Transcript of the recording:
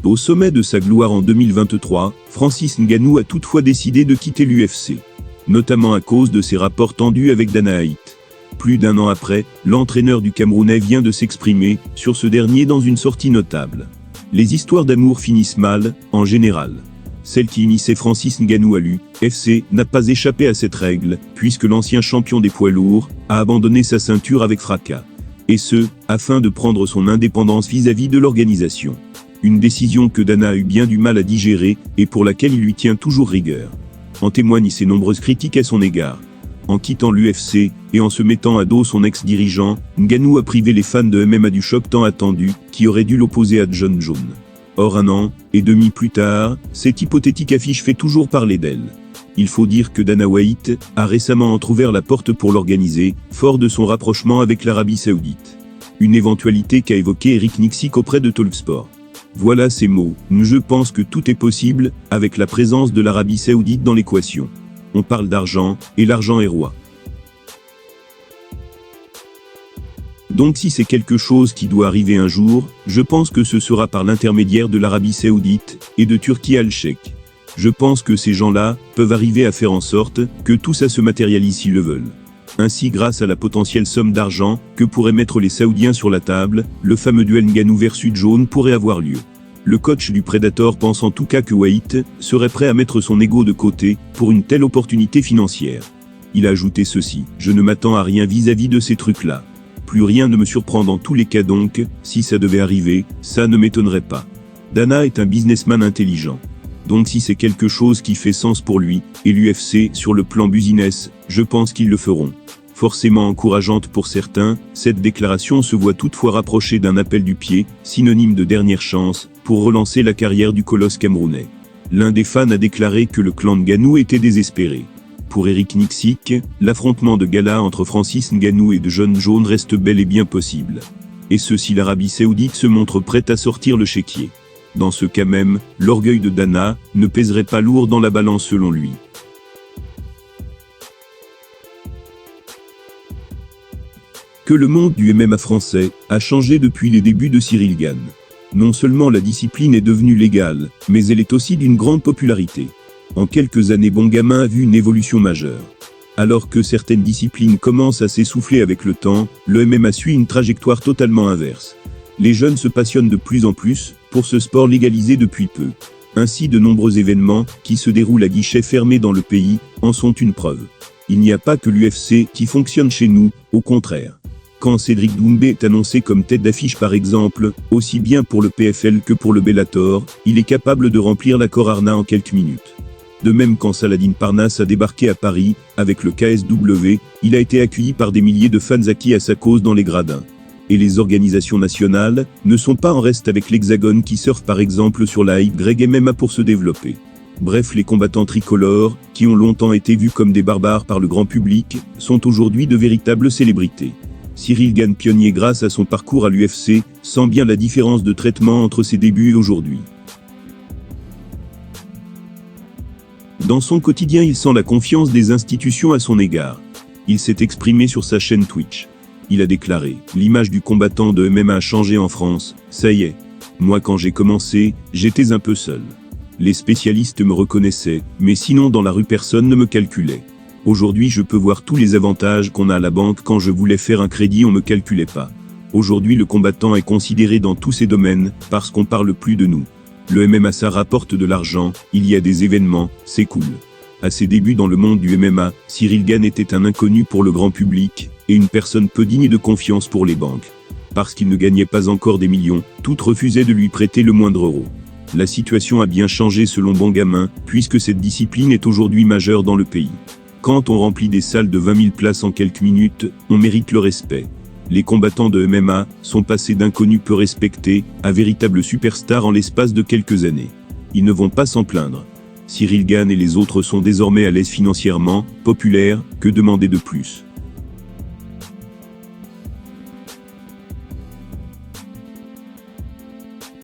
Au sommet de sa gloire en 2023, Francis Ngannou a toutefois décidé de quitter l'UFC. Notamment à cause de ses rapports tendus avec Dana White. Plus d'un an après, l'entraîneur du Camerounais vient de s'exprimer sur ce dernier dans une sortie notable. Les histoires d'amour finissent mal, en général. Celle qui initiait Francis Ngannou à l'UFC n'a pas échappé à cette règle, puisque l'ancien champion des poids lourds a abandonné sa ceinture avec fracas. Et ce, afin de prendre son indépendance vis-à-vis de l'organisation. Une décision que Dana a eu bien du mal à digérer, et pour laquelle il lui tient toujours rigueur. En témoignent ses nombreuses critiques à son égard. En quittant l'UFC, et en se mettant à dos son ex-dirigeant, Ngannou a privé les fans de MMA du choc tant attendu, qui aurait dû l'opposer à John Jones. Or 1 an et demi plus tard, cette hypothétique affiche fait toujours parler d'elle. Il faut dire que Dana White a récemment entrouvert la porte pour l'organiser, fort de son rapprochement avec l'Arabie Saoudite. Une éventualité qu'a évoquée Eric Nicksick auprès de Talksport. Voilà ces mots. Je pense que tout est possible, avec la présence de l'Arabie Saoudite dans l'équation. On parle d'argent, et l'argent est roi. Donc si c'est quelque chose qui doit arriver un jour, je pense que ce sera par l'intermédiaire de l'Arabie Saoudite, et de Turquie Al-Sheikh. Je pense que ces gens-là peuvent arriver à faire en sorte que tout ça se matérialise s'ils le veulent. Ainsi, grâce à la potentielle somme d'argent que pourraient mettre les Saoudiens sur la table, le fameux duel Ngannou versus Jones pourrait avoir lieu. Le coach du Predator pense en tout cas que White serait prêt à mettre son ego de côté pour une telle opportunité financière. Il a ajouté ceci: « Je ne m'attends à rien vis-à-vis de ces trucs-là. Plus rien ne me surprend dans tous les cas donc, si ça devait arriver, ça ne m'étonnerait pas. » Dana est un businessman intelligent. Donc si c'est quelque chose qui fait sens pour lui, et l'UFC sur le plan business, je pense qu'ils le feront. Forcément encourageante pour certains, cette déclaration se voit toutefois rapprochée d'un appel du pied, synonyme de dernière chance, pour relancer la carrière du colosse camerounais. L'un des fans a déclaré que le clan Ngannou était désespéré. Pour Eric Nicksick, l'affrontement de gala entre Francis Ngannou et de John Jones reste bel et bien possible. Et ce si l'Arabie Saoudite se montre prête à sortir le chéquier. Dans ce cas même, l'orgueil de Dana ne pèserait pas lourd dans la balance selon lui. Que le monde du MMA français a changé depuis les débuts de Cyril Gane. Non seulement la discipline est devenue légale, mais elle est aussi d'une grande popularité. En quelques années, Bon Gamin a vu une évolution majeure. Alors que certaines disciplines commencent à s'essouffler avec le temps, le MMA suit une trajectoire totalement inverse. Les jeunes se passionnent de plus en plus pour ce sport légalisé depuis peu. Ainsi, de nombreux événements qui se déroulent à guichet fermé dans le pays en sont une preuve. Il n'y a pas que l'UFC qui fonctionne chez nous, au contraire. Quand Cédric Doumbé est annoncé comme tête d'affiche par exemple, aussi bien pour le PFL que pour le Bellator, il est capable de remplir la Cor Arena en quelques minutes. De même quand Saladin Parnasse a débarqué à Paris, avec le KSW, il a été accueilli par des milliers de fans acquis à sa cause dans les gradins. Et les organisations nationales ne sont pas en reste avec l'Hexagone qui surfe par exemple sur la YMMA pour se développer. Bref, les combattants tricolores, qui ont longtemps été vus comme des barbares par le grand public, sont aujourd'hui de véritables célébrités. Cyril Gane, pionnier grâce à son parcours à l'UFC, sent bien la différence de traitement entre ses débuts et aujourd'hui. Dans son quotidien, il sent la confiance des institutions à son égard. Il s'est exprimé sur sa chaîne Twitch. Il a déclaré « L'image du combattant de MMA a changé en France, ça y est. Moi quand j'ai commencé, j'étais un peu seul. Les spécialistes me reconnaissaient, mais sinon dans la rue personne ne me calculait. Aujourd'hui je peux voir tous les avantages qu'on a à la banque. Quand je voulais faire un crédit on me calculait pas. Aujourd'hui le combattant est considéré dans tous ces domaines, parce qu'on parle plus de nous. Le MMA ça rapporte de l'argent, il y a des événements, c'est cool. » À ses débuts dans le monde du MMA, Cyril Gane était un inconnu pour le grand public, et une personne peu digne de confiance pour les banques. Parce qu'il ne gagnait pas encore des millions, toutes refusaient de lui prêter le moindre euro. La situation a bien changé selon Bon Gamin, puisque cette discipline est aujourd'hui majeure dans le pays. Quand on remplit des salles de 20 000 places en quelques minutes, on mérite le respect. Les combattants de MMA sont passés d'inconnus peu respectés à véritables superstars en l'espace de quelques années. Ils ne vont pas s'en plaindre. Cyril Gane et les autres sont désormais à l'aise financièrement, populaires, que demander de plus?